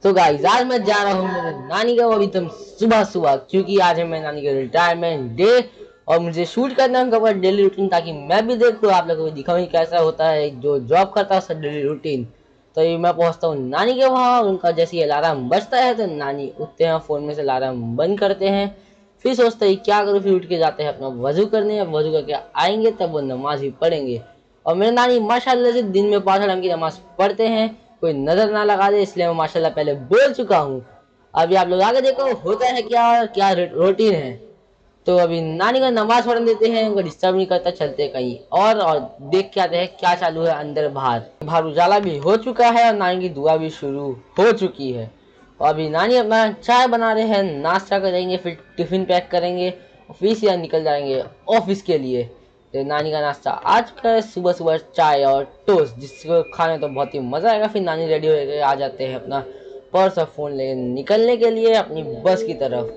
तो गाइस आज मैं जा रहा हूँ मेरे नानी का अभी तुम सुबह सुबह, क्योंकि आज है मेरे नानी का रिटायरमेंट डे और मुझे शूट करना है उनका डेली रूटीन, ताकि मैं भी देखूँ आप लोगों को दिखाऊँ कैसा होता है जो जॉब करता है उसका डेली रूटीन। तो ये मैं पहुँचता हूँ नानी के वहाँ, उनका जैसे अलार्म बजता है तो नानी उठते हैं, फ़ोन में से अलार्म बंद करते हैं, फिर सोचते हैं क्या करूँ, फिर उठ के जाते हैं अपना वजू करने, वजू करके आएंगे तब वो नमाज ही पढ़ेंगे। और मेरे नानी माशाल्लाह से दिन में 5 टाइम की नमाज पढ़ते हैं, कोई नजर ना लगा दे, इसलिए मैं माशाल्लाह पहले बोल चुका हूँ। अभी आप लोग आगे देखो होता है क्या क्या रूटीन है। तो अभी नानी को नमाज पढ़ने देते हैं, उनको डिस्टर्ब नहीं करता, चलते कहीं और देख के आते हैं क्या चालू है अंदर बाहर। बाहर उजाला भी हो चुका है और नानी की दुआ भी शुरू हो चुकी है। और अभी नानी अपना चाय बना रहे हैं, नाश्ता करेंगे, फिर टिफिन पैक करेंगे, फिर से निकल जाएंगे ऑफिस के लिए। तो नानी का नाश्ता आज का सुबह सुबह चाय और टोस्ट, जिसको खाने तो बहुत ही मज़ा आएगा। फिर नानी रेडी होकर आ जाते हैं अपना पर्स और फ़ोन ले निकलने के लिए अपनी बस की तरफ।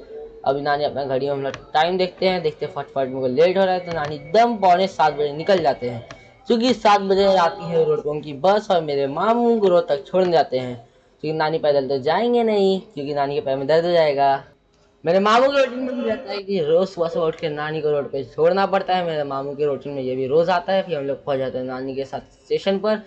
अभी नानी अपना घड़ी में हम लोग टाइम देखते हैं, देखते फटफट मेरे को लेट हो रहा है, तो नानी एकदम 6:45 निकल जाते हैं, क्योंकि 7 बजे आती है रोड की बस और मेरे मामू को रोड तक छोड़ने जाते हैं, क्योंकि नानी पैदल तो जाएंगे नहीं, क्योंकि नानी के पैर में दर्द हो जाएगा। मेरे मामू के रूटीन में भी रहता है कि रोज सुबह सुबह उठ के नानी को रोड पे छोड़ना पड़ता है। मेरे मामू के रूटीन में ये भी रोज आता है। फिर हम लोग पहुंच जाते हैं नानी के साथ स्टेशन पर,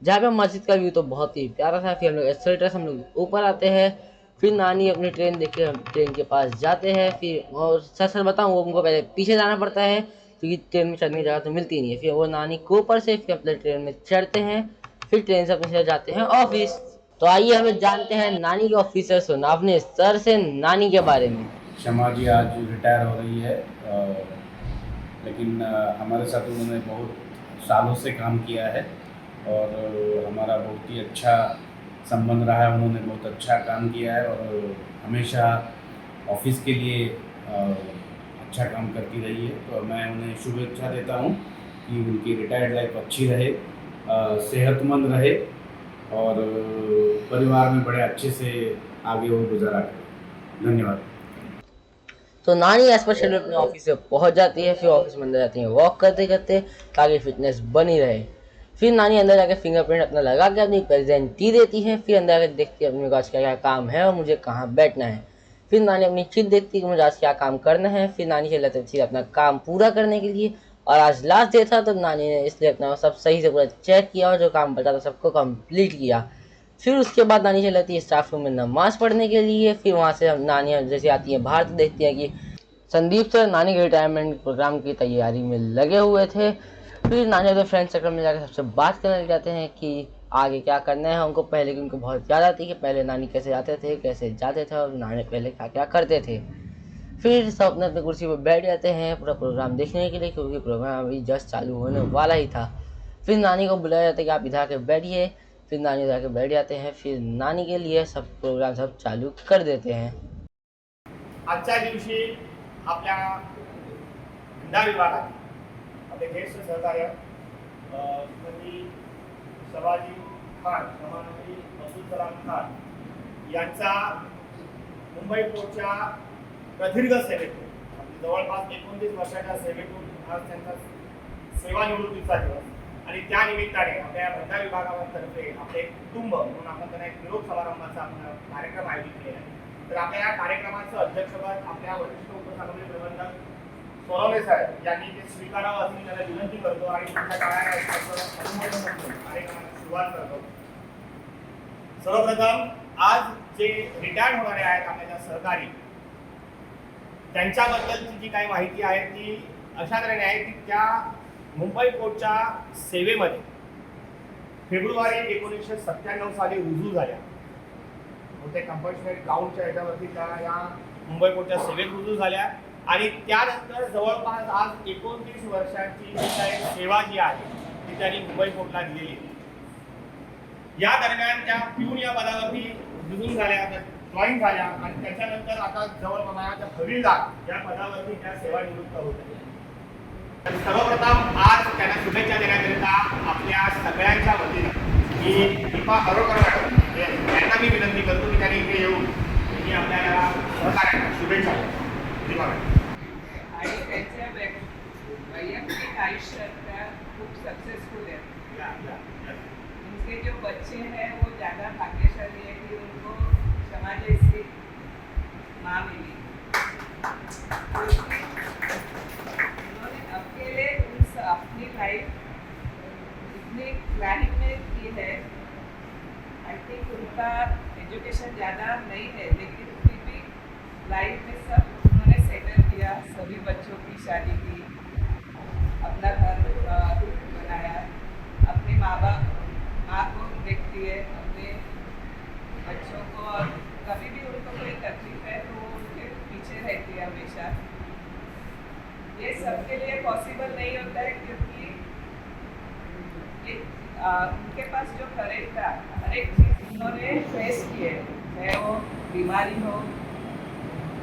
जहाँ पे मस्जिद का व्यू तो बहुत ही प्यारा था। फिर हम लोग एक्सेलेटर हम लोग ऊपर आते हैं, फिर नानी अपनी ट्रेन देख के हम ट्रेन के पास जाते हैं। फिर और सच सच बताऊँ वो उनको पहले पीछे जाना पड़ता है, क्योंकि ट्रेन में चढ़ने की जगह तो मिलती नहीं है। फिर वो नानी को ऊपर से फिर अपने ट्रेन में चढ़ते हैं, फिर ट्रेन से अपने जाते हैं ऑफिस। तो आइए हमें जानते हैं नानी के ऑफिसर सुना अपने सर से नानी के बारे में। शमा जी आज रिटायर हो रही है, लेकिन हमारे साथ उन्होंने बहुत सालों से काम किया है और हमारा बहुत ही अच्छा संबंध रहा है। उन्होंने बहुत अच्छा काम किया है और हमेशा ऑफिस के लिए अच्छा काम करती रही है। तो मैं उन्हें शुभेच्छा देता हूँ कि उनकी रिटायर्ड लाइफ अच्छी रहे, सेहतमंद रहे और परिवार में बड़े अच्छे से आगे वो गुजारा करें। धन्यवाद। तो नानी एज पर शेड्यूल अपने ऑफिस से पहुंच जाती है, फिर ऑफिस में अंदर जाती है वॉक करते करते, ताकि फिटनेस बनी रहे। फिर नानी अंदर जाके फिंगरप्रिंट अपना लगा के अपनी प्रेजेंटी देती है, फिर अंदर आकर देखती है अपने को आज क्या क्या काम है और मुझे कहाँ बैठना है। फिर नानी अपनी चिट देखती है कि मुझे आज क्या काम करना है, फिर नानी चल जाती है अपना काम पूरा करने के लिए। और आज लास्ट डे था तो नानी ने इसलिए अपना सब सही से पूरा चेक किया और जो काम बचा था सबको कंप्लीट किया। फिर उसके बाद नानी चल जाती है स्टाफ रूम में नमाज पढ़ने के लिए। फिर वहाँ से नानी जैसे आती है बाहर तो देखती है कि संदीप सर नानी के रिटायरमेंट प्रोग्राम की तैयारी में लगे हुए थे। फिर नानी अपने फ्रेंड सर्कल में जाकर सबसे बात करने लग जाते हैं कि आगे क्या करना है उनको। पहले की उनको बहुत याद आती है कि पहले नानी कैसे आते थे, कैसे जाते थे और नानी पहले क्या क्या करते थे। फिर सब अपने अपने कुर्सी पर बैठ जाते हैं पूरा प्रोग्राम देखने के लिए, क्योंकि प्रोग्राम अभी जस्ट चालू होने वाला ही था। फिर नानी को बुलाया जाता है कि आप इधर आके बैठिए। फिर नानी इधर आके बैठ जाते हैं, फिर नानी के लिए सब प्रोग्राम सब चालू कर देते हैं। आजच्या दिवशी आपल्या भंडार विभागात आपले ज्येष्ठ सहकार्य श्रीमती शबाजी खान, श्री अब्दुल कलाम खान यांचा मुंबई पोर्टच्या प्रदीर्घ सेवेतून जवळपास 29 वर्षाच्या सेवेतून आज त्यांचा सेवानिवृत्तीचा दिवस आणि त्या निमित्ताने आपल्या भंडार विभागातर्फे आपले कुटुंब म्हणून आपण त्यांना एक निरोप समारंभाचा आपण कार्यक्रम आयोजित केलेला आहे। तर आपल्या या कार्यक्रमाचं अध्यक्षपद आपल्या वरिष्ठ उपसभापती प्रबंधक सोनवणे साहेब यांनी ते स्वीकारावं अशी त्याला विनंती करतो आणि पुढच्या काळात अनुमोदन करून कार्यक्रमाची सुरुवात करतो। सर्वप्रथम आज जे रिटायर्ड होणारे आहेत आपल्या सहकारी, त्यांच्याबद्दलची जी काही माहिती आहे ती अशा तऱ्हेने आहे की त्या मुंबई पोर्टच्या सेवेमध्ये फेब्रुवारी 1997 साली रुजू झाल्या। ते कंपल्सरी काउंटच्या ह्याच्यावरती त्या या मुंबई पोर्टच्या सेवेत रुजू झाल्या आणि त्यानंतर जवळपास आज 29 वर्षांची जी काही सेवा जी आहे ती त्यांनी मुंबई पोर्टला दिलेली आहे। या दरम्यान त्या पिऊन या पदावरती रुजू झाल्या, जॉईन झाल्या आणि त्याच्यानंतर आता जवळपास हवीलदार या पदावरती त्या सेवानिवृत्त होत्या। तर सर्वप्रथम आज त्यांना शुभेच्छा देण्याकरिता आपल्या सगळ्यांच्या वतीनं मी दीपा हरोकर मॅडम यांना मी विनंती करतो की त्यांनी इथे येऊन मी आपल्याला सहकार्यांना शुभेच्छा देतो। दीपा मॅडम आणि त्यांच्या वैयक्तिक आयुष्यात खूप सक्सेसफुल है। उनके जो बच्चे हैं वो ज़्यादा भाग्यशाली है कि उनको उनका एजुकेशन ज़्यादा नहीं है, लेकिन फिर भी लाइफ में सब उन्होंने सेटल किया, सभी बच्चों की शादी की, अपना घर बनाया, अपने माँ को देखती है, अपने बच्चों को, और कभी भी उनको कोई तकलीफ है तो वो उनके पीछे रहती है हमेशा। ये सबके लिए पॉसिबल नहीं होता है, क्योंकि ये उनके पास जो करेज था, हर एक चीज़ उन्होंने फेस की है, चाहे वो बीमारी हो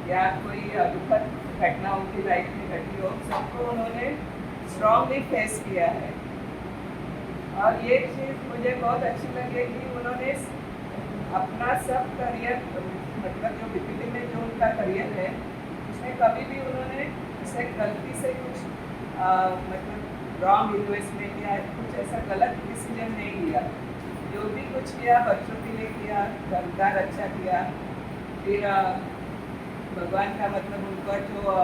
या कोई दुखद घटना उनकी लाइफ में घटी हो, सबको उन्होंने स्ट्रांगली फेस किया है। और ये चीज़ मुझे बहुत अच्छी लगी कि उन्होंने अपना सब करियर, मतलब जो बीपीटी में जो उनका करियर है, उसमें कभी भी उन्होंने ऐसे गलती से कुछ मतलब रॉन्ग इन्वेस्टमेंट या कुछ ऐसा गलत डिसीजन नहीं लिया। जो भी कुछ किया बच्चों के लिए किया, घरदार अच्छा किया। फिर भगवान का मतलब उनका जो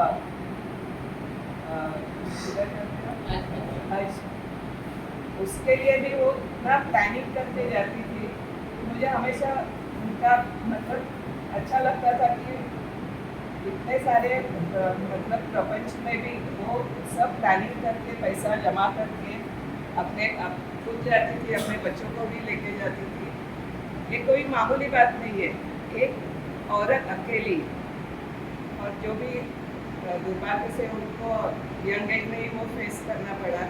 हज, उसके लिए भी वो इतना प्लानिंग करते जाती थी। मुझे हमेशा उनका मतलब अच्छा लगता था कि इतने सारे मतलब प्रपंच में भी वो सब प्लानिंग करके पैसा जमा करके अपने खुद जाती थी, अपने बच्चों को भी लेके जाती थी। ये कोई मामूली बात नहीं है। एक औरत अकेली, और जो भी दुर्भाग्य से उनको यंग एज में ही वो फेस करना पड़ा,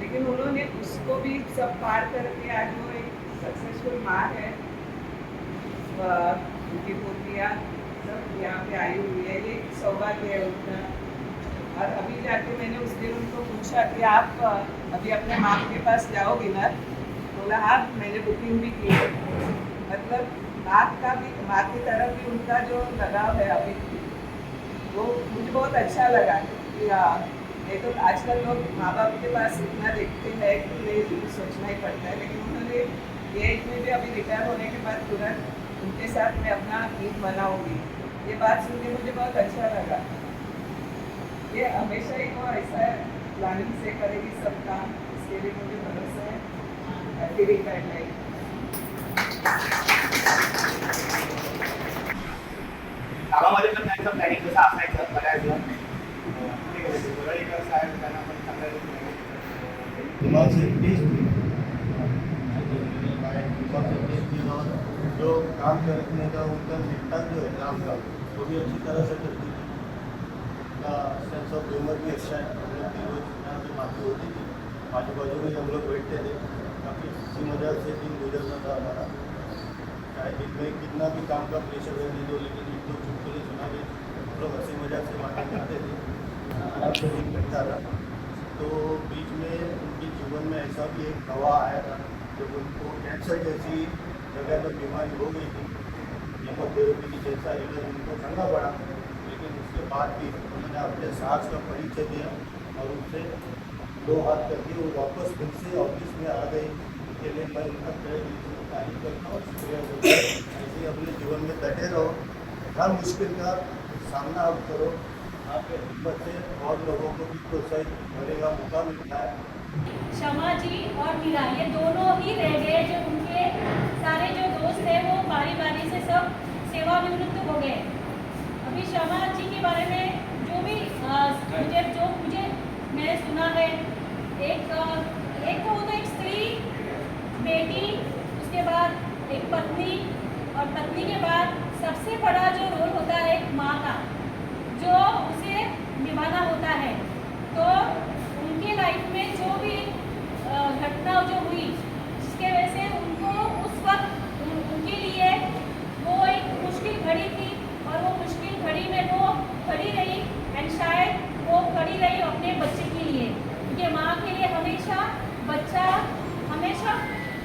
लेकिन उन्होंने उसको भी सब पार करके आज वो एक सक्सेसफुल माँ है। उनकी पोतियाँ सब यहाँ पे आई हुई है, ये सौभाग्य है उनका। और अभी जाके मैंने उस दिन उनको पूछा कि आप अभी अपने माँ के पास जाओगी ना? बोला हाँ, मैंने बुकिंग भी की है। मतलब माँ की तरफ भी उनका जो लगाव है अभी, वो मुझे बहुत अच्छा लगा कि नहीं तो आजकल लोग माँ बाप के पास इतना देखते हैं कि नहीं, सोचना ही पड़ता है। लेकिन उन्होंने ये एज में भी अभी रिटायर होने के बाद तुरंत उनके साथ मैं अपना ईद मनाऊंगी, ये बात सुन के मुझे बहुत अच्छा लगा। ये हमेशा ही वो ऐसा प्लानिंग से करेगी सब काम, इसके लिए मुझे भरोसा है। Happy retirement. गावामध्ये तर त्यांचं प्लॅनिंग कसं असायचं बऱ्याचदा साहेब त्यांना पण चांगलं दिमाग से तेज थी, दिमाग से तेज थी, और जो काम करने का उनका निपटान जो है काम का, वो भी अच्छी तरह से करती थी। उनका सेंस ऑफ ह्यूमर भी अच्छा है। हम लोग की रोज यहाँ की बातें होती थी, आजू बाजू में हम लोग बैठते थे, काफ़ी हंसी मजाक से दिन गुजरता था हमारा। चाहे दिन में कितना भी काम का प्रेशर रहने दो, लेकिन एक दो चुटकुले सुना के हम लोग हंसी मजाक से बातें करते थे, आराम से दिन कटता था। तो बीच में उनके जीवन में ऐसा भी एक दवा आया था, जब उनको कैंसर जैसी जगह पर बीमारी हो गई थी, कीमोथेरेपी की जैसा इलाज उनको करना पड़ा, लेकिन उसके बाद भी उन्होंने अपने सास का परिचय दिया और उनसे दो हाथ करके वो वापस फिर से ऑफिस में आ गए। उसके लिए मैं उनका तारीफ करता हूँ, शुक्रिया करता हूँ। ऐसे अपने जीवन में डटे रहो, हर मुश्किल का सामना आप करो, आपके हिम्मत से और लोगों को भी प्रोत्साहित करने का मौका मिलता है। शमा जी और मीरा ये दोनों ही रह गए, जो उनके सारे जो दोस्त हैं वो बारी बारी से सब सेवानिवृत्त हो गए। अभी शमा जी के बारे में जो भी मुझे मैंने सुना है, एक तो वो तो एक स्त्री, बेटी, उसके बाद एक पत्नी, और पत्नी के बाद सबसे बड़ा जो रोल होता है एक माँ का, जो उसे निभाना होता है। तो उनके लाइफ में जो भी घटना जो हुई, जिसके वजह से उनको उस वक्त उनके लिए वो एक मुश्किल घड़ी थी, और वो मुश्किल घड़ी में वो खड़ी रही, एंड शायद वो खड़ी रही अपने बच्चे के लिए, क्योंकि माँ के लिए हमेशा बच्चा हमेशा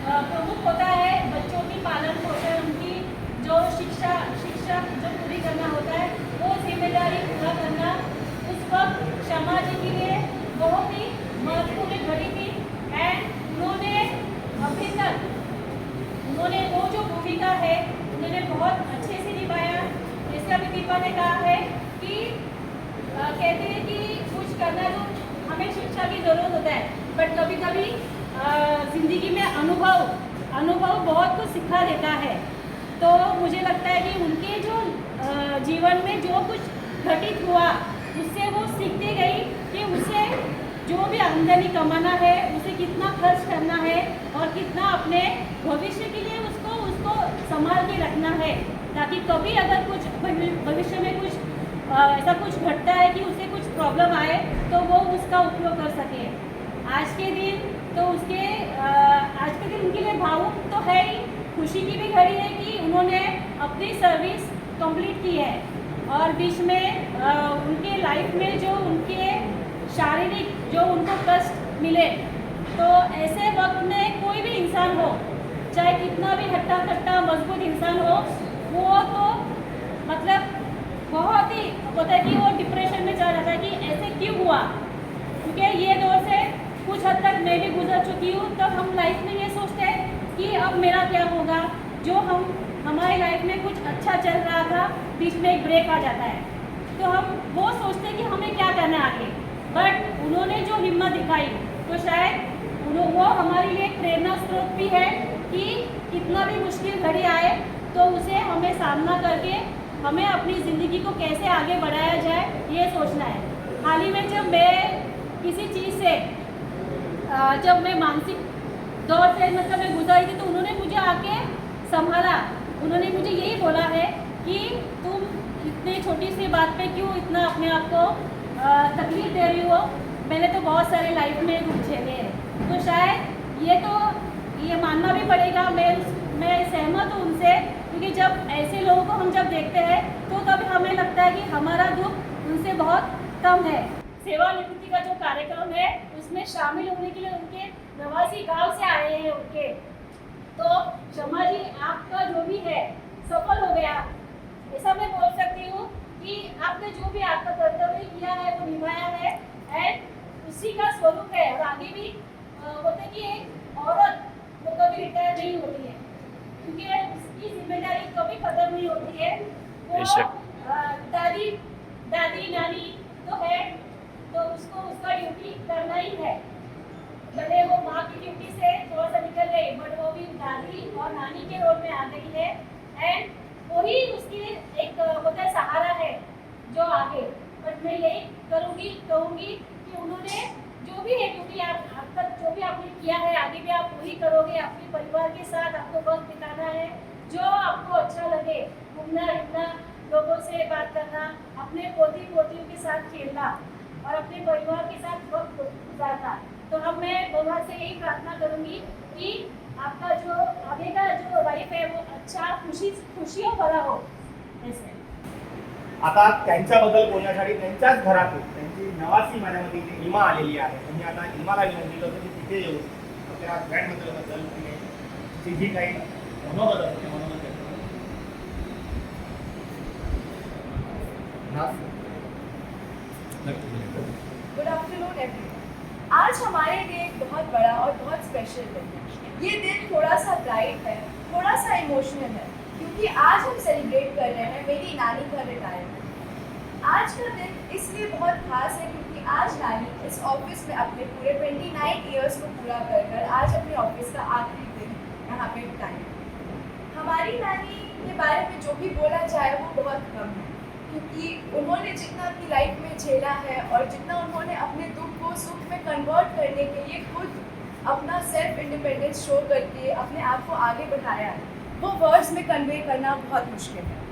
प्रमुख होता है। बच्चों की पालन पोषण, उनकी जो शिक्षा जो पूरी करना होता है, वो जिम्मेदारी पूरा करना उस वक्त शमा जी के लिए बहुत ही महत्वपूर्ण घड़ी थी। एंड उन्होंने अभी तक वो जो भूमिका है उन्होंने बहुत अच्छे से निभाया। जैसे अभी दीपा ने कहा है कि कहते हैं कि कुछ करना तो हमें शिक्षा की ज़रूरत होता है, बट कभी कभी ज़िंदगी में अनुभव बहुत कुछ सिखा देता है। मुझे लगता है कि उनके जो जीवन में जो कुछ घटित हुआ उससे वो सीखती गई कि उसे जो भी आमदनी कमाना है उसे कितना खर्च करना है और कितना अपने भविष्य के लिए उसको संभाल के रखना है, ताकि कभी अगर कुछ भविष्य में कुछ ऐसा कुछ घटता है कि उसे कुछ प्रॉब्लम आए तो वो उसका उपयोग कर सके। आज के दिन उनके लिए भावुक तो है ही, खुशी की भी घड़ी है कि उन्होंने अपनी सर्विस कंप्लीट की है और बीच में उनके लाइफ में जो उनके शारीरिक जो उनको कष्ट मिले, तो ऐसे वक्त में कोई भी इंसान हो, चाहे कितना भी हट्टा कट्टा मजबूत इंसान हो, वो तो मतलब बहुत ही होता है कि वो डिप्रेशन में चला जाता है कि ऐसे क्यों हुआ। क्योंकि ये दौर से कुछ हद तक मैं भी गुजर चुकी हूँ, तब हम लाइफ में ये सोचते हैं कि अब मेरा क्या होगा। जो हमारी लाइफ में कुछ अच्छा चल रहा था, बीच में एक ब्रेक आ जाता है, तो हम वो सोचते हैं कि हमें क्या करना है आगे। बट उन्होंने जो हिम्मत दिखाई, तो शायद वो हमारे लिए एक प्रेरणा स्रोत भी है कि कितना भी मुश्किल घड़ी आए तो उसे हमें सामना करके हमें अपनी ज़िंदगी को कैसे आगे बढ़ाया जाए, ये सोचना है। हाल ही में जब मैं किसी चीज़ से जब मैं मानसिक दौर से मतलब मैं गुजरी थी, तो उन्होंने मुझे आके संभाला। उन्होंने मुझे यही बोला है कि तुम इतनी छोटी सी बात पे क्यों इतना अपने आप को तकलीफ दे रही हो, मैंने तो बहुत सारे लाइफ में दुख झेले हैं। तो शायद ये मानना भी पड़ेगा, मैं सहमत हूँ उनसे, क्योंकि जब ऐसे लोगों को हम जब देखते हैं तो तब हमें लगता है कि हमारा दुख उनसे बहुत कम है। सेवानिवृत्ति का जो कार्यक्रम है उसमें शामिल होने के लिए उनके नवासी गांव से आए हैं उनके, तो शर्मा जी आपका जो भी है सफल हो गया, ऐसा मैं बोल सकती हूँ कि आपने जो भी आपका कर्तव्य किया है वो निभाया है एंड उसी का स्वरूप है। और आगे भी होता है कि एक औरत वो कभी रिटायर नहीं होती है, क्योंकि उसकी जिम्मेदारी कभी खत्म नहीं होती है। वो दादी नानी तो है, तो उसको उसका ड्यूटी करना ही है। भले वो माँ की ड्यूटी से थोड़ा सा निकल गई, बट वो भी दादी और नानी के रोल में आ गई है एंड वही उसकी एक होता है सहारा है जो आगे। बट मैं यही कहूँगी कि उन्होंने जो भी है ड्यूटी आप तक जो भी आपने किया है, आगे भी आप वही करोगे। अपने परिवार के साथ आपको वक्त बिताना है, जो आपको अच्छा लगे, घूमना फिरना, लोगों से बात करना, अपने पोती पोतियों के साथ खेलना और अपने परिवार के साथ वक्त गुजारना। तो अब मैं भगवान से यही प्रार्थना करूँगी कि आपका जो आगे का जो लाइफ है वो अच्छा खुशियों भरा हो। ऐसे आता त्यांच्याबद्दल बोलण्यासाठी त्यांच्याच घरातून त्यांची नवासी महिन्यामध्ये इथे इमा आलेली आहे। त्यांनी आता इमाला विनंती करतो की तिथे येऊन आपल्या ब्रँडबद्दल तिने जी काही मनोगत असते ते मनोगत व्यक्त गुड आफ्टरनून एवरीवन। आज हमारे लिए एक बहुत बड़ा और बहुत स्पेशल दिन है। ये दिन थोड़ा सा ब्राइट है, थोड़ा सा इमोशनल है, क्योंकि आज हम सेलिब्रेट कर रहे हैं मेरी नानी का रिटायरमेंट। आज का दिन इसलिए बहुत खास है क्योंकि आज नानी इस ऑफिस में अपने पूरे 29 ईयर्स को पूरा कर आज अपने ऑफिस का आखिरी दिन यहाँ पे बिताएंगे। हमारी नानी के बारे में जो भी बोला जाए वो बहुत कम है, क्योंकि उन्होंने जितना अपनी लाइफ में झेला है और जितना उन्होंने अपने दुख को सुख में कन्वर्ट करने के लिए खुद अपना सेल्फ इंडिपेंडेंस शो करके अपने आप को आगे बढ़ाया है, वो वर्ड्स में कन्वे करना बहुत मुश्किल है।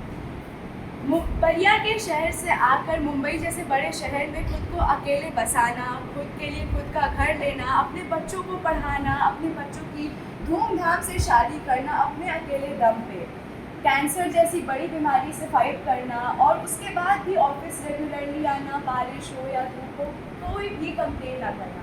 बलिया के शहर से आकर मुंबई जैसे बड़े शहर में खुद को अकेले बसाना, खुद के लिए खुद का घर लेना, अपने बच्चों को पढ़ाना, अपने बच्चों की धूमधाम से शादी करना अपने अकेले दम पे, कैंसर जैसी बड़ी बीमारी से फाइट करना और उसके बाद भी ऑफिस रेगुलरली आना, बारिश हो या धूप हो कोई भी कंप्लेन ना करना,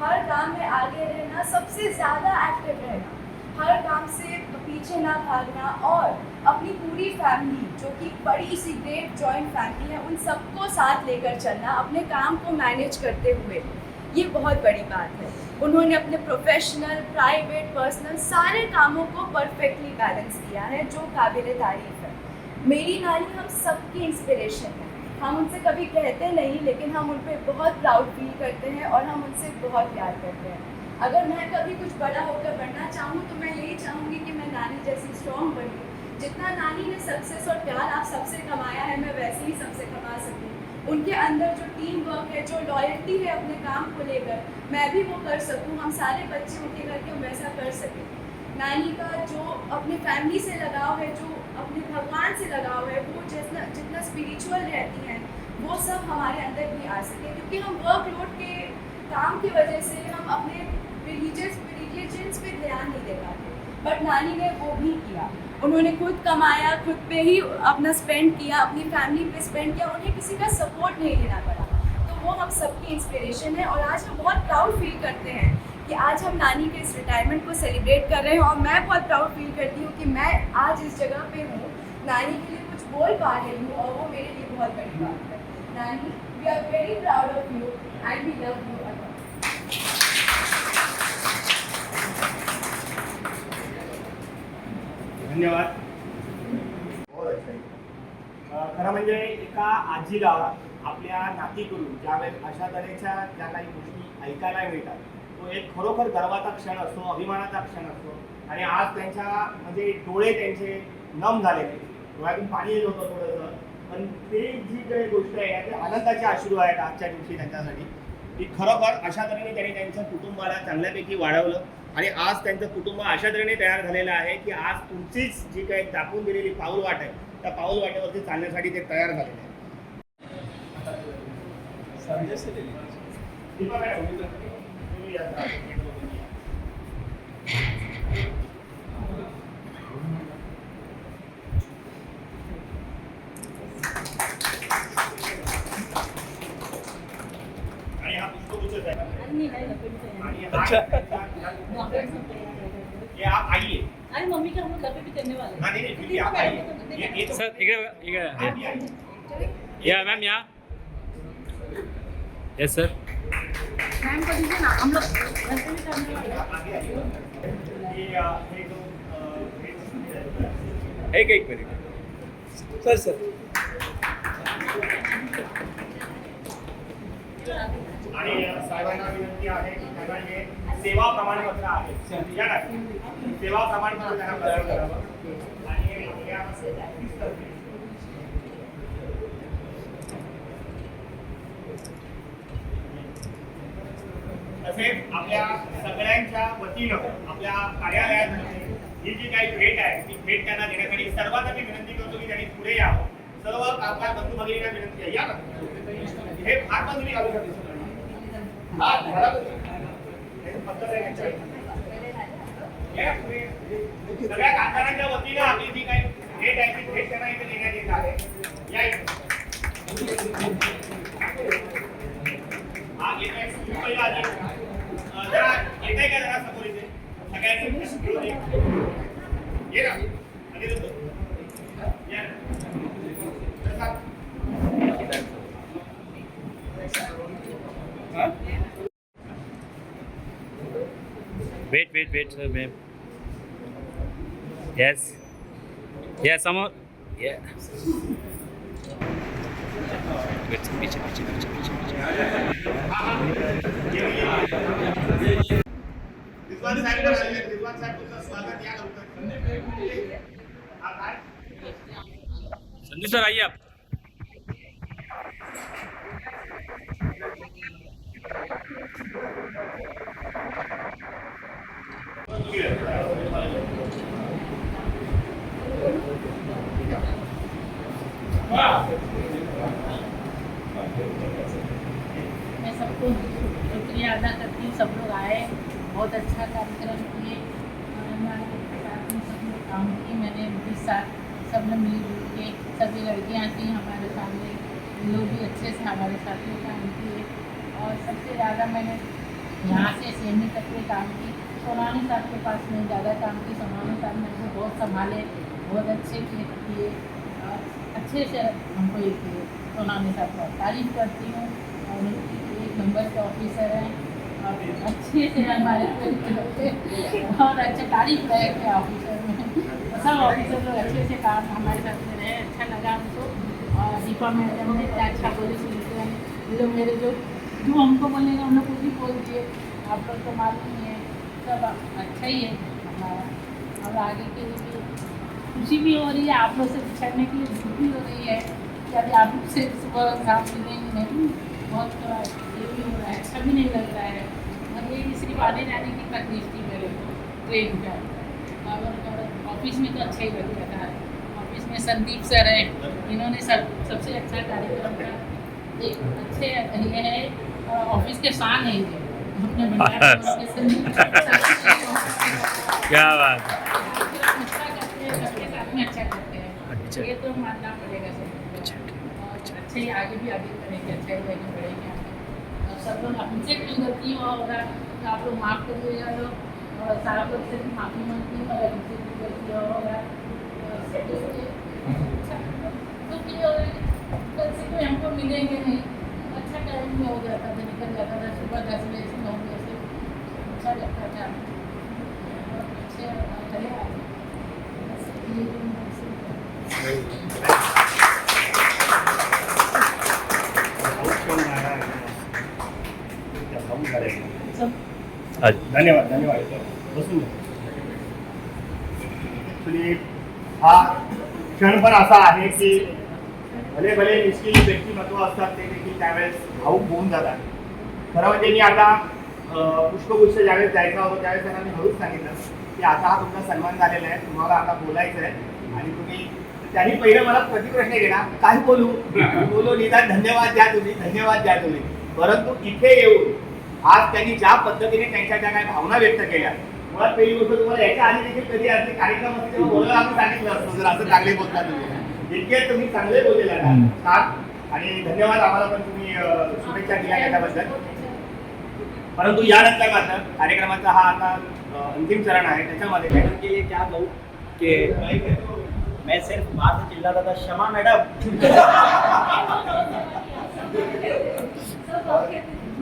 हर काम में आगे रहना, सबसे ज़्यादा एक्टिव रहना, हर काम से पीछे ना भागना और अपनी पूरी फैमिली जो कि बड़ी सी ग्रेट जॉइंट फैमिली है उन सबको साथ लेकर चलना अपने काम को मैनेज करते हुए, ये बहुत बड़ी बात है। उन्होंने अपने प्रोफेशनल, प्राइवेट, पर्सनल सारे कामों को परफेक्टली बैलेंस किया है, जो काबिल तारीफ है। मेरी नानी हम सबकी इंस्पिरेशन है। हम उनसे कभी कहते नहीं, लेकिन हम उन पर बहुत प्राउड फील करते हैं और हम उनसे बहुत प्यार करते हैं। अगर मैं कभी कुछ बड़ा होकर बनना चाहूँ तो मैं यही चाहूँगी कि मैं नानी जैसी स्ट्रॉन्ग बनूँ। जितना नानी ने सक्सेस और प्यार आप सबसे कमाया है, मैं वैसे ही सबसे कमा सकूँ। उनके अंदर जो टीम वर्क है, जो लॉयल्टी है अपने काम को लेकर, मैं भी वो कर सकूँ, हम सारे बच्चे उनके करके हम वैसा कर सकें। नानी का जो अपने फैमिली से लगाव है, जो अपने भगवान से लगाव है, वो जितना स्पिरिचुअल रहती हैं, वो सब हमारे अंदर भी आ सके, क्योंकि हम वर्कलोड के काम की वजह से हम अपने रिलीजियंस पे ध्यान नहीं दे पाते। बट नानी ने वो भी किया, उन्होंने खुद कमाया, खुद पे ही अपना स्पेंड किया, अपनी फैमिली पे स्पेंड किया, उन्हें किसी का सपोर्ट नहीं लेना पड़ा। तो वो हम सबकी इंस्पिरेशन है और आज हम बहुत प्राउड फील करते हैं कि आज हम नानी के इस रिटायरमेंट को सेलिब्रेट कर रहे हैं। और मैं बहुत प्राउड फील करती हूँ कि मैं आज इस जगह पे हूँ, नानी के लिए कुछ बोल पा रही हूँ, और वो मेरे लिए बहुत बड़ी बात है। नानी, we are very proud of you and we love you a lot. धन्यवाद. खरं म्हणजे एका आजीला आपल्या नातीकडून ज्यावेळेस अशा तऱ्हेच्या ज्या काही गोष्टी ऐकायला मिळतात, तो एक खरोखर गर्वाचा क्षण असतो, अभिमानाचा क्षण असतो. आणि आज त्यांच्या म्हणजे डोळे त्यांचे नम झालेले, डोळ्यातून पाणी येत होतं थोडंसं, पण ते जी काही गोष्ट आहे ते आनंदाचे अश्रू आहेत आजच्या दिवशी त्यांच्यासाठी, की खरोखर अशा तऱ्हेने त्यांनी त्यांच्या कुटुंबाला चांगल्यापैकी वाढवलं. आणि आज त्यांचं कुटुंब अशा तऱ्हेने तयार झालेलं आहे की आज तुमचीच जी काही दाखवून दिलेली पाऊलवाट आहे, त्या पाऊलवाटेवरती चालण्यासाठी ते तयार झालेले आहे. दीपा मॅडम, तुम्ही या. आणि हा पुष्पगुच्छ आहे. आणि ये आप आइए. अरे मम्मी के हम लोग घर पे भी करने वाले हैं। हाँ नहीं फिर भी आप आइए. ये तो सर इकडे आप भी आइए. या मॅम या. Yes sir. मैम को दीजिए ना, हम लोग घर पे भी करने वाले हैं। आप आगे आइए. ये जो एक मिनिट सर. आणि साहेबांना विनंती आहे की त्यांना हे सेवा प्रमाणपत्र आहे, या ना, सेवा प्रमाणपत्र त्यांना प्रदान करावं. आणि आपल्या ऑफिसतर्फे तसेच आपल्या सगळ्यांच्या वतीनं आपल्या कार्यालयात ही जी काही भेट आहे ती भेट त्यांना देण्यासाठी सर्वांना मी विनंती करतो की त्यांनी पुढे यावं. सर्व कामगार बंधू भगिनींना विनंती आहे, या ना. हे फार पण तुम्ही घालू शकता. सगळ्या कामगारांच्या वतीनं आपली जी काही भेट आहे ती भेट त्यांना इथे देण्यात येत आहे. या इथे. हा येत आहे पहिला आधी जरा येत आहे का जरा समोर इथे सगळ्यांनी ये ना अनिरुद्ध या वेट सर मैम. यस समोर. पीछे. रिजवान साहेब तुमचं स्वागत. या लवकर. हा काय संजू सर आइए आप. मैं सबको शुक्रिया अदा करती हूँ, सब लोग आए, बहुत अच्छा कार्यक्रम किए, हमारे साथ में सब लोग काम किए, मैंने उनके साथ सब ने मिलजुल के सभी लड़कियाँ थी हमारे सामने, लोग भी अच्छे से हमारे साथ में काम किए। और सबसे ज़्यादा मैंने यहाँ से सेमी तक के काम की, सोनानी साहब के पास में ज़्यादा काम की, सोनानी साहब ने हमको बहुत संभाले, बहुत अच्छे किए, अच्छे से हमको ये किए। सोनानी साहब का तारीफ करती हूँ और उनकी एक नंबर के ऑफिसर हैं और अच्छे से हमारे और अच्छे तारीफ रहे के ऑफिसर में, सब ऑफिसर लोग अच्छे से काम हमारे साथ में रहे, अच्छा लगा हमको। और दीपा मैडम ने क्या अच्छा बोले, सुनते हैं लोग, मेरे जो हमको बोलेंगे हम लोग कुछ भी बोल दिए, आप लोग तो मालूम ही है, सब अच्छा ही है हमारा। और आगे के लिए भी खुशी भी हो रही है, आप लोग से बिछड़ने की दुख भी हो रही है कि अभी आप लोग से सुबह शाम मिलेंगे नहीं, बहुत ये भी हो रहा है, अच्छा भी नहीं लग रहा है। और ये सिर्फ आने जाने की तकलीफ थी मेरे को ट्रेन का, और ऑफिस में तो अच्छा ही लग रहा था। ऑफिस में संदीप सर है, इन्होंने सबसे अच्छा कार्यक्रम का एक अच्छे ये है, ऑफिस के शान है ये अपने बनाया संदीप क्या बात है। अच्छा करते हैं, सबके साथ में अच्छा करते हैं, अच्छा। ये तो मानना पड़ेगा सबको। और अच्छे ही आगे भी आगे करेंगे, अच्छा ही आगे बढ़ेंगे आगे। और सब लोग हमसे कोई गलती हो होगा तो आप लोग माफ़ कर दीजिएगा लोग, और सारा लोग से भी माफ़ी मांगती हूँ, अगर हमसे कोई गलती हो होगा तो फिर कल से कोई हमको मिलेंगे नहीं। अच्छा टाइम में हो जाता था, निकल जाता था सुबह 10 बजे से 9 बजे से, अच्छा लगता था, अच्छे चले आते। बस ये जो धन्यवाद धन्यवाद बसून ॲक्च्युली हा क्षण पण असा आहे की भले भले निष्ठील व्यक्तिमत्व असतात ते देखील त्यावेळेस भाऊक होऊन जातात. खरं म्हणजे मी आता पुष्पगुच्छ ज्यावेळेस द्यायचा होता त्यावेळेस त्यांना मी हळूच सांगितलं की आता हा तुमचा सन्मान झालेला आहे, तुम्हाला आता बोलायचं आहे. आणि तुम्ही त्यांनी पहिलं मला प्रतिप्रश्न केला, काय बोलू बोलो निदान धन्यवाद द्या तुम्ही, धन्यवाद द्या तुम्ही. परंतु इथे येऊन आज त्यांनी ज्या पद्धतीने त्यांच्या ज्या काही भावना व्यक्त केल्या, मुळात पहिली गोष्ट तुम्हाला याच्या आधी देखील कधी असते कार्यक्रम असते तेव्हा बोलायला आम्ही सांगितलं असतं जर असं चांगले बोलता तुम्ही. इतके तुम्ही चांगले बोललेला ना छान, आणि धन्यवाद आम्हाला पण तुम्ही शुभेच्छा दिल्या त्याच्याबद्दल. परंतु यानंतर मात्र कार्यक्रमाचा हा आता अंतिम चरण आहे, त्याच्यामध्ये मैडम के लिए क्या कहूँ कि मैं सिर्फ बाहर से चिल्लाता था क्षमा मैडम।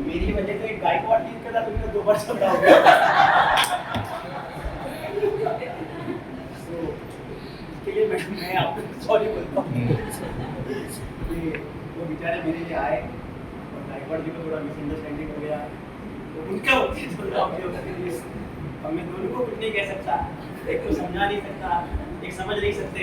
मेरी वजह से गायकवाड़ जीत का था, तुमने 2 बार चलता हो गया। इसके लिए मैं आपको सॉरी बोलता हूँ कि वो बेचारे मेरे लिए आए और गायकवाड़ जी को थोड़ा मिसअंडरस्टैंडिंग हो गया, तो उनका और मैं दोनों को कुछ नहीं कह सकता, एक को समझा नहीं सकता, एक समझ नहीं सकते।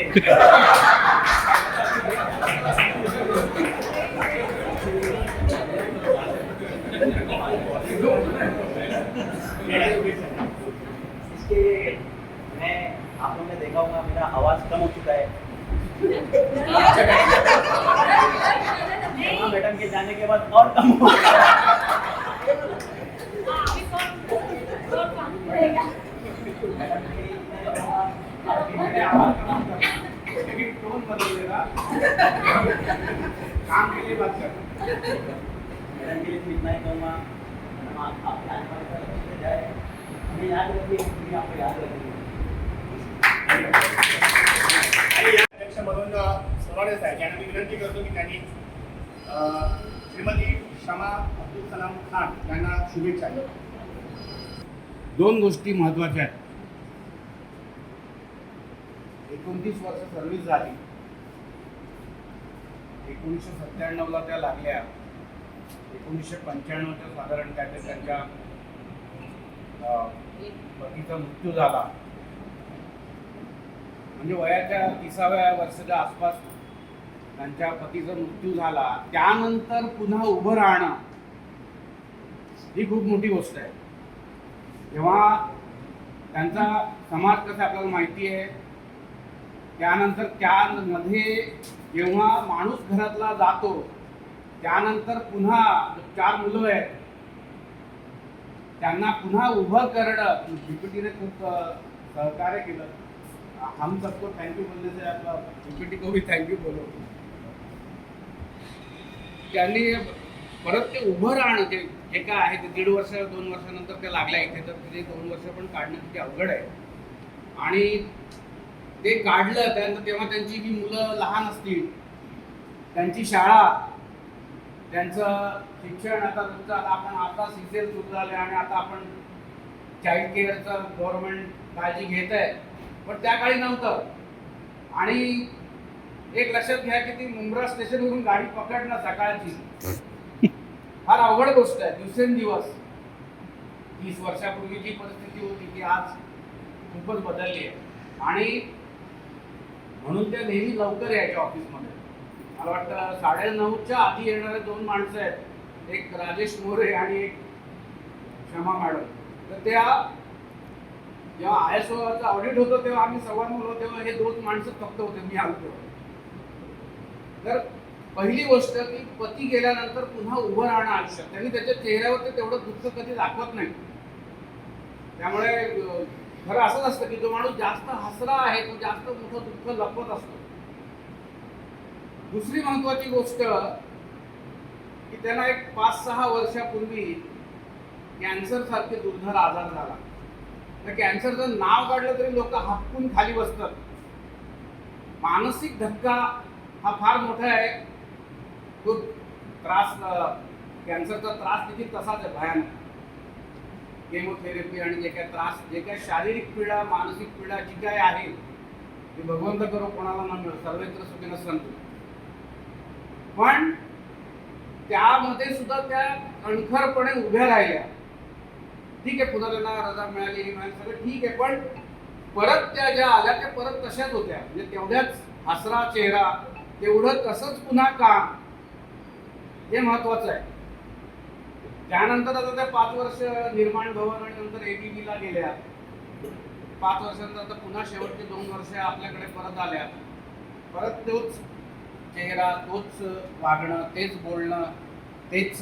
इसके मैं आप लोगों ने देखा होगा मेरा आवाज कम हो चुका है। मैडम के जाने के बाद और कम हो टोन बदल देगा काम के लिए बात कर। मैडम के लिए इतना ही कहूँगा, आप जाए हमें याद रखिए, आपको याद रखेंगे। अध्यक्ष म्हणून सर्वांनाच आहे त्यांना मी विनंती करतो की त्यांनी श्रीमती शमा अब्दुल सलाम खान यांना शुभेच्छा द्या. 2 गोष्टी महत्त्वाच्या आहेत. 29 वर्ष सर्व्हिस झाली, 1997ला त्या लागल्या, 1995च्या साधारण त्यात त्यांच्या पतीचा मृत्यू झाला. म्हणजे वयाच्या 30व्या वर्षाच्या आसपास त्यांच्या पतीचा मृत्यू झाला. त्यानंतर पुन्हा उभं राहणं ही खूप मोठी गोष्ट आहे. तेव्हा त्यांचा समाज कसा आपल्याला माहिती आहे. त्यानंतर त्यामध्ये जेव्हा माणूस घरातला जातो त्यानंतर पुन्हा 4 मुलं आहेत त्यांना पुन्हा उभं करणं, बीपीटीने खूप सहकार्य केलं. हम सबको थँक्यू बोलने से आपला बीपीटी को भी थँक्यू बोलो. त्यांनी परत ते उभं राहणं जे काय आहे ते 1.5 वर्ष 2 वर्षानंतर ते लागल्या इथे, तर ते 2 वर्ष पण काढणं किती अवघड आहे. आणि ते काढलं त्यानंतर तेव्हा त्यांची जी मुलं लहान असतील, त्यांची शाळा, त्यांचं शिक्षण, आता तुमचं आपण आता सीसीएल सुरू झाले आणि आता आपण चाइल्ड केअरचं गव्हर्नमेंट काळजी घेत आहे, पण त्या काळी नव्हतं. आणि एक लक्षात घ्या की ती मुंब्रा स्टेशनवरून गाडी पकडणं सकाळची फार अवघड गोष्ट आहे. दिवसेंदिवस 30 वर्षापूर्वी जी परिस्थिती होती ती आज खूपच बदलली आहे. आणि म्हणून त्या नेहमी लवकर यायच्या ऑफिसमध्ये. मला वाटतं 9:30च्या आधी येणारे 2 माणसं आहेत, एक राजेश मोरे आणि एक क्षमा मॅडम. तर त्या जेव्हा ISOचं ऑडिट होतं तेव्हा आम्ही 9:15 तेव्हा हे 2 माणसं फक्त होते, मी आलो तेव्हा. तर पहिली गोष्ट की पती गेल्यानंतर पुन्हा उभं राहणं आयुष्यात, त्यांनी त्याच्या चेहऱ्यावर तेवढं दुःख कधी दाखवत नाही. त्यामुळे खरं असंच असतं की जो माणूस जास्त हसरा आहे तो जास्त मोठं दुःख लपवत असतो. दुसरी महत्वाची गोष्ट की त्यांना एक 5-6 वर्षापूर्वी कॅन्सर सारखे दुर्धर आजार झाला. तर कॅन्सरचं नाव काढलं तरी लोक हपकून खाली बसतात. मानसिक धक्का हा फार मोठा आहे. तो त्रास, कॅन्सरचा त्रास देखील तसाच आहे, भयानक. केमोथेरपी आणि जे काय शारीरिक पीडा, मानसिक पीडा जी काय आहे ती भगवंत करो कोणाला न मिळो, सर्वत्र सुखीनं संतु. पण त्यामध्ये सुद्धा त्या कणखरपणे उभ्या राहिल्या. ठीक आहे, पुन्हा त्यांना रजा मिळाली, सगळं ठीक आहे, पण परत त्या ज्या आल्या त्या परत तशाच होत्या. म्हणजे तेवढ्याच हसरा चेहरा, तेवढं तसंच पुन्हा काम, हे महत्वाचं आहे. त्यानंतर आता त्या 5 वर्ष निर्माण भवन आणि नंतर ABB ला गेल्या. 5 वर्षांनंतर आता पुन्हा शेवटचे 2 वर्ष आपल्याकडे परत आल्या. परत तोच चेहरा, तोच वागणं, तेच बोलणं, तेच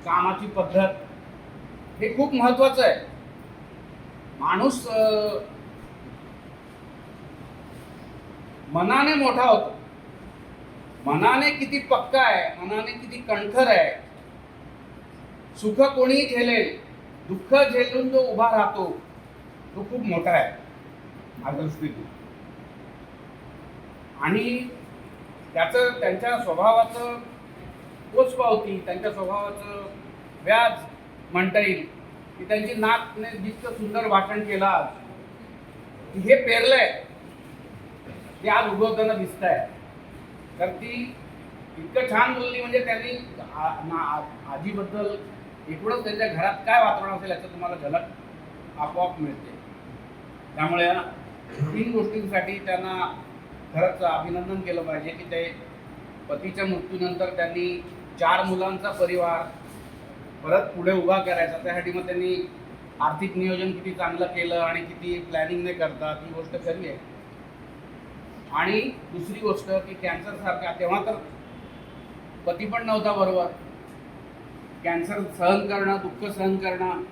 कामाची पद्धत, हे खूप महत्वाचं आहे. माणूस मनाने मोठा होतो. मनाने किती पक्का आहे, मनाने किती कणखर आहे. सुख कोणीही झेलेल, दुःख झेलून जो उभा राहतो तो खूप मोठा आहे माझ्या दृष्टीतून. आणि त्याचं त्यांच्या स्वभावाचं पोचपावती, त्यांच्या स्वभावाचं व्याज म्हणता येईल की त्यांची नातने जितकं सुंदर भाषण केलं आज, हे पेरलंय ते आज उगवताना दिसत आहे. तर ती इतकं छान बोलली, म्हणजे त्यांनी आजीबद्दल एकूणच त्यांच्या घरात काय वातावरण असेल याचं तुम्हाला झलक आपोआप मिळते. त्यामुळे 3 गोष्टींसाठी त्यांना खरंच अभिनंदन केलं पाहिजे की ते पतीच्या मृत्यूनंतर त्यांनी 4 मुलांचा परिवार परत पुढे उभा करायचा. त्यासाठी मग त्यांनी आर्थिक नियोजन किती चांगलं केलं आणि किती प्लॅनिंगने करतात ही गोष्ट खरी आहे. आणि दुसरी गोष्ट की कॅन्सर सारखा, तेव्हा तर पती पण नव्हता बरोबर, कॅन्सर सहन करणं, दुःख सहन करणं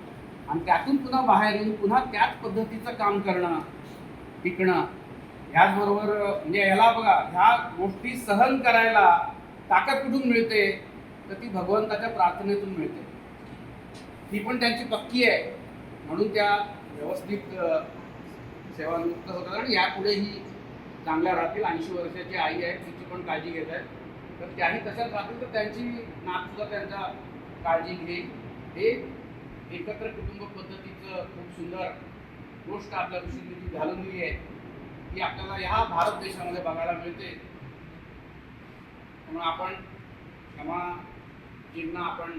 आणि त्यातून पुन्हा बाहेर येऊन पुन्हा त्याच पद्धतीचं काम करणं, टिकणं, ह्याचबरोबर म्हणजे याला बघा, ह्या गोष्टी सहन करायला ताकद कुठून मिळते तर ती भगवंताच्या प्रार्थनेतून मिळते. ती पण त्यांची पक्की आहे, म्हणून त्या व्यवस्थित सेवानिवृत्त होतात आणि यापुढेही चांगल्या राहतील. 80 वर्षाची आई आहे, तिची पण काळजी घेत आहे. तर त्याही तशाच राहतील तर त्यांची नातसुद्धा त्यांचा काळजी घेईल. हे एकत्र कुटुंब पद्धतीचं खूप सुंदर गोष्ट आपल्या ऋषींनी घालून दिली आहे, ती आपल्याला ह्या भारत देशामध्ये बघायला मिळते. त्यामुळे आपण क्षमाजींना आपण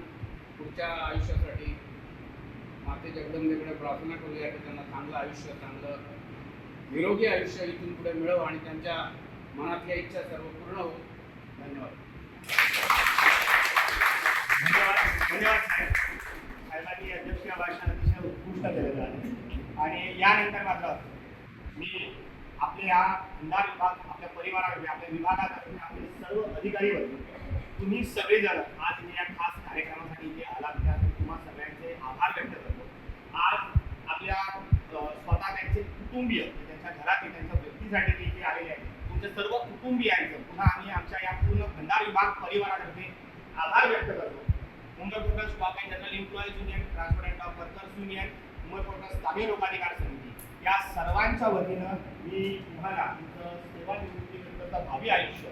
पुढच्या आयुष्यासाठी माते जगदंबेकडे प्रार्थना करूया की त्यांना चांगलं आयुष्य, चांगलं निरोगी आयुष्य इथून पुढे मिळव आणि त्यांच्या मनातल्या इच्छा सर्व पूर्ण हो. धन्यवाद. धन्यवाद साहेबांनी अध्यक्षीय भाषण अतिशय उत्कृष्ट केलेलं आहे. आणि यानंतर मात्र मी आपले या भंडार विभाग, आपल्या परिवारामध्ये, आपल्या विभागातर्फे आपले सर्व अधिकारी वर्ग, तुम्ही सगळेजण आज या खास कार्यक्रमासाठी इथे आलात त्यासाठी तुम्हा सगळ्यांचे आभार व्यक्त करतो. आज आपल्या स्वतः त्यांचे कुटुंबीय, त्यांच्या घरातील, त्यांच्या व्यक्तीसाठी ते इथे आलेले आहेत. तुमच्या सर्व कुटुंबियांचं पुन्हा आम्ही आमच्या या पूर्ण भंडार विभाग परिवारातर्फे आभार व्यक्त करतो. Mumbai portal stock and general employees union, transport of workers union, Mumbai portal स्थानिक लोकाधिकार समिती, या सर्वांच्या वतीनं मी तुम्हाला तुमचं सेवानिवृत्तीनंतरचं भावी आयुष्य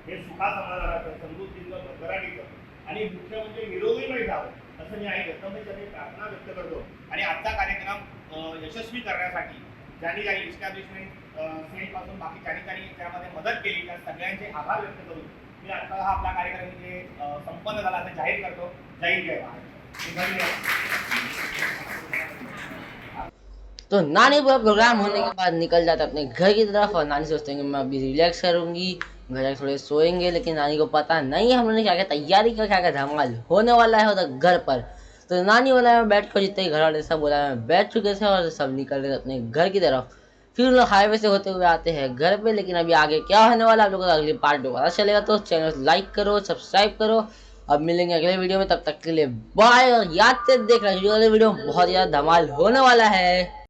हे सुखासमाधानाचं, समृद्धीचं, भरभराटीचं आणि मुख्य म्हणजे निरोगीमय जावं असं मी आई दत्तमेच्याने प्रार्थना व्यक्त करतो. आणि आजचा कार्यक्रम यशस्वी करण्यासाठी ज्यांनी ज्यांनी इस्टॅब्लिशमेंट सेलपासून बाकी ज्यांनी त्यामध्ये मदत केली त्या सगळ्यांचे आभार व्यक्त करून मी आता हा आपला कार्यक्रम इथे संपन्न झाला असं जाहीर करतो. जय जय महाराष्ट्र. धन्यवाद. तो नानी पूरा प्रोग्राम होने के बाद निकल जाता अपने घर की तरफ और नानी सोचते हैं कि मैं अभी रिलैक्स करूंगी, घर जाके थोड़े सोएंगे। लेकिन नानी को पता नहीं है हमने क्या क्या तैयारी का, क्या क्या धमाल होने वाला है उधर घर पर। तो नानी बोला मैं बैठ कर, जितने घर वाले सब बोला मैं बैठ चुके थे और सब निकल रहे अपने घर की तरफ। फिर लोग हाईवे से होते हुए आते हैं घर पे। लेकिन अभी आगे क्या होने वाला आप लोगों को अगली पार्ट में पता चलेगा। तो चैनल लाइक करो, सब्सक्राइब करो। अब मिलेंगे अगले वीडियो में, तब तक के लिए बाय। और याद से देख रहे वीडियो बहुत ज़्यादा धमाल होने वाला है।